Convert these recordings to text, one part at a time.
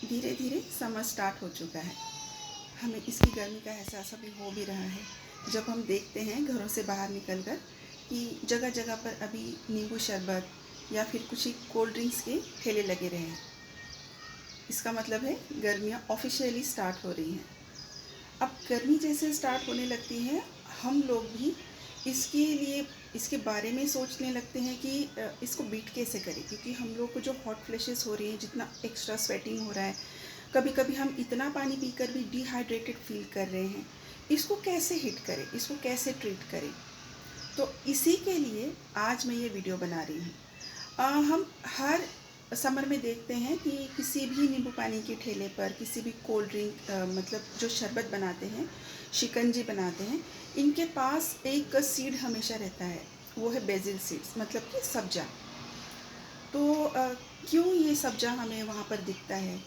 धीरे धीरे summer start हो चुका है। हमें इसकी गर्मी का एहसास अभी हो भी रहा है जब हम देखते हैं घरों से बाहर निकलकर कि जगह जगह पर अभी नींबू शरबत या फिर कुछ कोल्ड ड्रिंक्स के ठेले लगे रहे हैं। इसका मतलब है गर्मियाँ ऑफिशियली स्टार्ट हो रही हैं। अब गर्मी जैसे स्टार्ट होने लगती है, हम लोग भी इसके बारे में सोचने लगते हैं कि इसको बीट कैसे करें, क्योंकि हम लोग को जो हॉट फ्लैशेस हो रही हैं, जितना एक्स्ट्रा स्वेटिंग हो रहा है, कभी कभी हम इतना पानी पीकर भी डिहाइड्रेटेड फील कर रहे हैं। इसको कैसे हिट करें, इसको कैसे ट्रीट करें, तो इसी के लिए आज मैं ये वीडियो बना रही हूँ। हम हर समर में देखते हैं कि किसी भी नींबू पानी के ठेले पर, किसी भी कोल्ड ड्रिंक मतलब जो शरबत बनाते हैं, शिकंजी बनाते हैं, इनके पास एक सीड हमेशा रहता है, वो है बेसिल सीड्स, मतलब कि सब्जा। तो क्यों ये सब्जा हमें वहाँ पर दिखता है?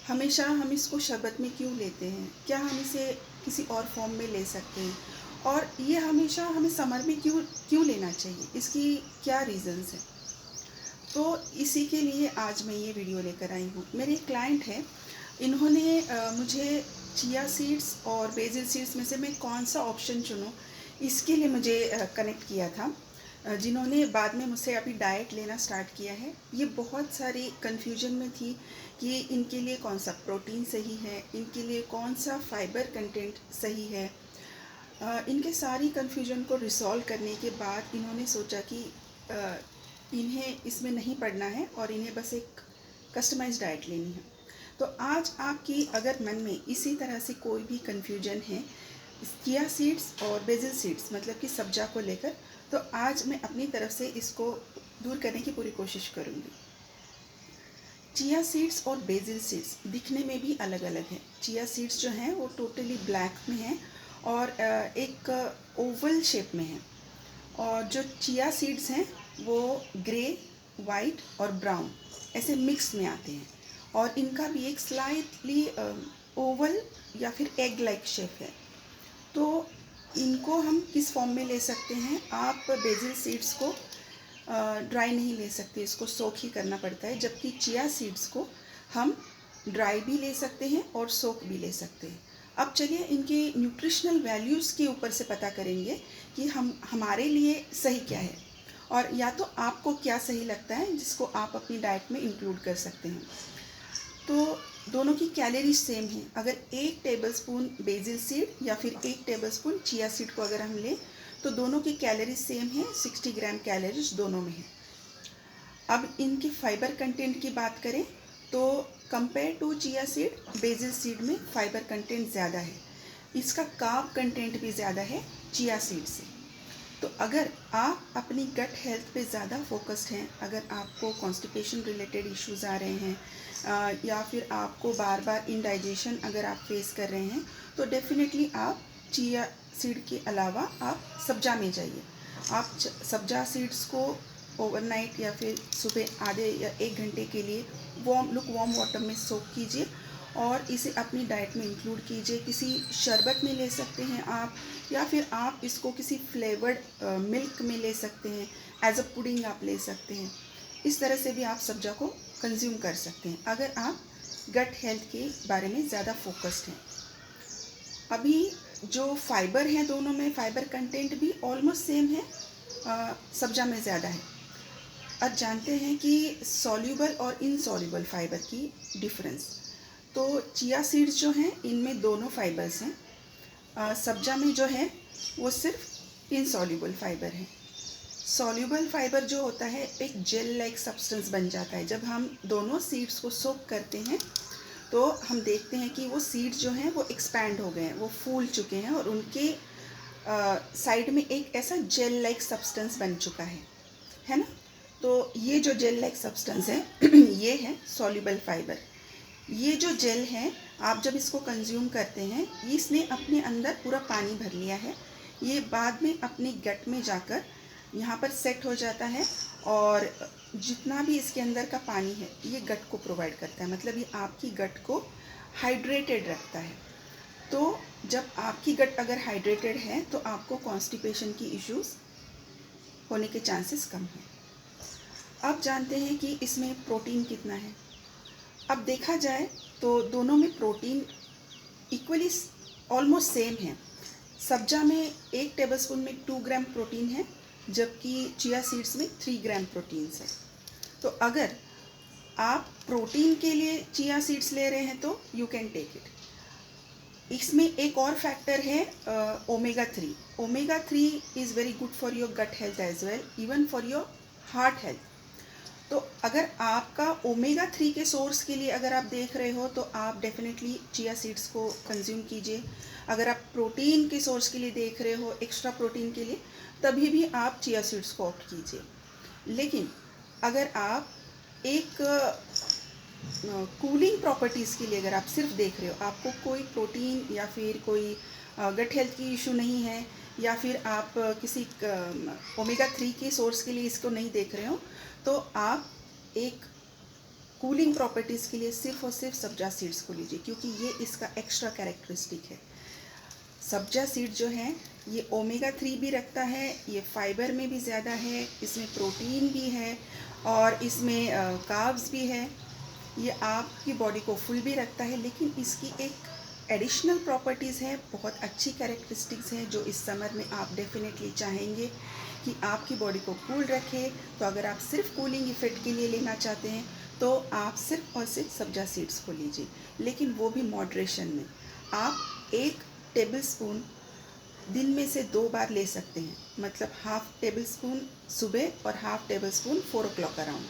हमेशा हम इसको शरबत में क्यों लेते हैं? क्या हम इसे किसी और फॉर्म में ले सकते हैं? और ये हमेशा हमें समर में क्यों लेना चाहिए? इसकी क्या रीज़न्स हैं? तो इसी के लिए आज मैं ये वीडियो लेकर आई हूँ। मेरे एक क्लाइंट है, इन्होंने मुझे चिया सीड्स और बेसिल सीड्स में से मैं कौन सा ऑप्शन चुनूँ, इसके लिए मुझे कनेक्ट किया था। जिन्होंने बाद में मुझसे अभी डाइट लेना स्टार्ट किया है। ये बहुत सारी कन्फ्यूजन में थी कि इनके लिए कौन सा प्रोटीन सही है, इनके लिए कौन सा फाइबर कंटेंट सही है। इनके सारी कन्फ्यूजन को रिसॉल्व करने के बाद इन्होंने सोचा कि इन्हें इसमें नहीं पढ़ना है और इन्हें बस एक कस्टमाइज्ड डाइट लेनी है। तो आज आपकी अगर मन में इसी तरह से कोई भी कन्फ्यूजन है चिया सीड्स और बेसिल सीड्स मतलब कि सब्जा को लेकर, तो आज मैं अपनी तरफ से इसको दूर करने की पूरी कोशिश करूँगी। चिया सीड्स और बेसिल सीड्स दिखने में भी अलग अलग हैं। चिया सीड्स जो हैं वो टोटली ब्लैक में हैं और एक ओवल शेप में हैं, और जो चिया सीड्स हैं वो ग्रे, वाइट और ब्राउन ऐसे मिक्स में आते हैं, और इनका भी एक स्लाइटली ओवल या फिर एग लाइक शेप है। तो इनको हम किस फॉर्म में ले सकते हैं? आप बेसिल सीड्स को ड्राई नहीं ले सकते, इसको सोक ही करना पड़ता है, जबकि चिया सीड्स को हम ड्राई भी ले सकते हैं और सोक भी ले सकते हैं। अब चलिए इनके न्यूट्रिशनल वैल्यूज़ के ऊपर से पता करेंगे कि हमारे लिए सही क्या है, और या तो आपको क्या सही लगता है जिसको आप अपनी डाइट में इंक्लूड कर सकते हैं। तो दोनों की कैलोरीज सेम है। अगर 1 टेबलस्पून बेसिल सीड या फिर 1 टेबलस्पून चिया सीड को अगर हम लें तो दोनों की कैलोरीज सेम है, 60 ग्राम कैलोरीज दोनों में है। अब इनकी फाइबर कंटेंट की बात करें तो compare to chia seed, basil seed में फाइबर कंटेंट ज़्यादा है। इसका कार्ब कंटेंट भी ज़्यादा है चिया सीड से। तो अगर आप अपनी गट हेल्थ पे ज़्यादा फोकस्ड हैं, अगर आपको कॉन्स्टिपेशन रिलेटेड इश्यूज़ आ रहे हैं या फिर आपको बार बार इंडाइजेशन अगर आप फेस कर रहे हैं, तो डेफिनेटली आप चिया सीड के अलावा आप सब्जा में जाइए। आप सब्जा सीड्स को ओवरनाइट या फिर सुबह आधे या 1 घंटे के लिए वार्म वाटर में सोक कीजिए और इसे अपनी डाइट में इंक्लूड कीजिए। किसी शरबत में ले सकते हैं आप, या फिर आप इसको किसी फ्लेवर्ड मिल्क में ले सकते हैं, एज अ पुडिंग आप ले सकते हैं। इस तरह से भी आप सब्जा को कंज्यूम कर सकते हैं अगर आप गट हेल्थ के बारे में ज़्यादा फोकस्ड हैं। अभी जो फाइबर हैं, दोनों में फाइबर कंटेंट भी ऑलमोस्ट सेम है, सब्जा में ज़्यादा है। अब जानते हैं कि सॉल्यूबल और इनसॉल्यूबल फाइबर की डिफरेंस। तो चिया सीड्स जो हैं इनमें दोनों फाइबर्स हैं। सब्जा में जो है वो सिर्फ इनसॉल्यूबल फाइबर है। सॉल्यूबल फाइबर जो होता है एक जेल लाइक सब्सटेंस बन जाता है। जब हम दोनों सीड्स को सोक करते हैं तो हम देखते हैं कि वो सीड्स जो हैं वो एक्सपैंड हो गए हैं, वो फूल चुके हैं, और उनके साइड में एक ऐसा जेल लाइक सब्सटेंस बन चुका है ना। तो ये जो जेल लाइक सब्सटेंस है ये है सॉल्यूबल फाइबर। ये जो जेल है, आप जब इसको कंज्यूम करते हैं, इसने अपने अंदर पूरा पानी भर लिया है। ये बाद में अपनी गट में जाकर यहाँ पर सेट हो जाता है, और जितना भी इसके अंदर का पानी है ये गट को प्रोवाइड करता है, मतलब ये आपकी गट को हाइड्रेटेड रखता है। तो जब आपकी गट अगर हाइड्रेटेड है तो आपको कॉन्स्टिपेशन की इश्यूज़ होने के चांसेस कम हैं। अब जानते हैं कि इसमें प्रोटीन कितना है। अब देखा जाए तो दोनों में प्रोटीन इक्वली ऑलमोस्ट सेम है। सब्जा में 1 टेबलस्पून में 2 ग्राम प्रोटीन है, जबकि चिया सीड्स में 3 ग्राम प्रोटीन्स है। तो अगर आप प्रोटीन के लिए चिया सीड्स ले रहे हैं तो यू कैन टेक इट। इसमें एक और फैक्टर है omega 3। Omega 3 is very good for your gut health as well, even for your heart health. तो अगर आपका ओमेगा 3 के सोर्स के लिए अगर आप देख रहे हो तो आप डेफिनेटली चिया सीड्स को कंज्यूम कीजिए। अगर आप प्रोटीन के सोर्स के लिए देख रहे हो, एक्स्ट्रा प्रोटीन के लिए, तभी भी आप चिया सीड्स को ऑप्ट कीजिए। लेकिन अगर आप एक कूलिंग प्रॉपर्टीज़ के लिए अगर आप सिर्फ देख रहे हो, आपको कोई प्रोटीन या फिर कोई गट हेल्थ की इशू नहीं है, या फिर आप किसी ओमेगा 3 के सोर्स के लिए इसको नहीं देख रहे हो, तो आप एक कूलिंग प्रॉपर्टीज़ के लिए सिर्फ और सिर्फ सब्जा सीड्स को लीजिए, क्योंकि ये इसका एक्स्ट्रा कैरेक्टरिस्टिक है। सब्जा सीड जो है ये ओमेगा 3 भी रखता है, ये फाइबर में भी ज़्यादा है, इसमें प्रोटीन भी है और इसमें कार्ब्स भी है। ये आपकी बॉडी को फुल भी रखता है, लेकिन इसकी एक एडिशनल प्रॉपर्टीज़ है, बहुत अच्छी कैरेक्टरिस्टिक्स हैं जो इस समर में आप डेफिनेटली चाहेंगे कि आपकी बॉडी को कूल रखे। तो अगर आप सिर्फ कूलिंग इफेक्ट के लिए लेना चाहते हैं तो आप सिर्फ और सिर्फ सब्जा सीड्स को लीजिए, लेकिन वो भी मॉडरेशन में। आप 1 टेबलस्पून दिन में से 2 बार ले सकते हैं, मतलब हाफ टेबल स्पून सुबह और half table spoon 4 o'clock around.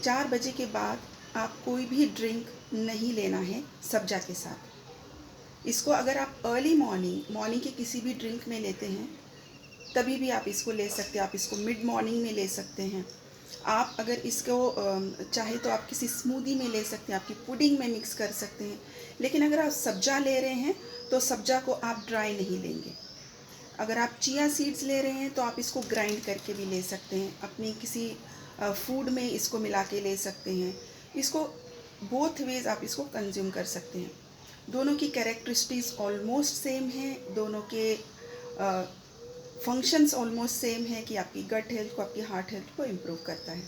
4 बजे के बाद आप कोई भी ड्रिंक नहीं लेना है सब्जा के साथ। इसको अगर आप अर्ली मॉर्निंग के किसी भी ड्रिंक में लेते हैं तभी भी आप इसको ले सकते हैं। आप इसको मिड मॉर्निंग में ले सकते हैं। आप अगर इसको चाहे तो आप किसी स्मूदी में ले सकते हैं, आपकी पुडिंग में मिक्स कर सकते हैं। लेकिन अगर आप सब्जा ले रहे हैं तो सब्जा को आप ड्राई नहीं लेंगे। अगर आप चिया सीड्स ले रहे हैं तो आप इसको ग्राइंड करके भी ले सकते हैं, अपनी किसी फूड में इसको मिला के ले सकते हैं। इसको बोथ वेज आप इसको कंज्यूम कर सकते हैं। दोनों की कैरेक्टरिस्टिक्स ऑलमोस्ट सेम हैं, दोनों के फंक्शंस ऑलमोस्ट सेम है कि आपकी गट हेल्थ को, आपकी हार्ट हेल्थ को इम्प्रूव करता है।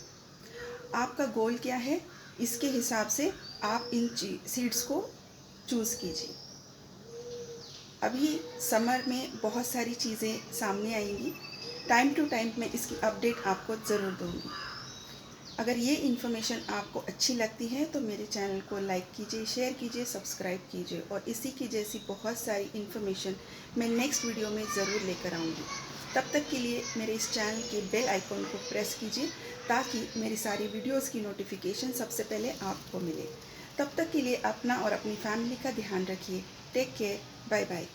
आपका गोल क्या है, इसके हिसाब से आप इन सीड्स को चूज़ कीजिए। अभी समर में बहुत सारी चीज़ें सामने आएंगी, टाइम टू टाइम मैं इसकी अपडेट आपको ज़रूर दूंगी। अगर ये इन्फॉर्मेशन आपको अच्छी लगती है तो मेरे चैनल को लाइक कीजिए, शेयर कीजिए, सब्सक्राइब कीजिए, और इसी की जैसी बहुत सारी इन्फॉर्मेशन मैं नेक्स्ट वीडियो में ज़रूर लेकर आऊँगी। तब तक के लिए मेरे इस चैनल के बेल आइकॉन को प्रेस कीजिए ताकि मेरी सारी वीडियोस की नोटिफिकेशन सबसे पहले आपको मिले। तब तक के लिए अपना और अपनी फैमिली का ध्यान रखिए। Take care, bye bye.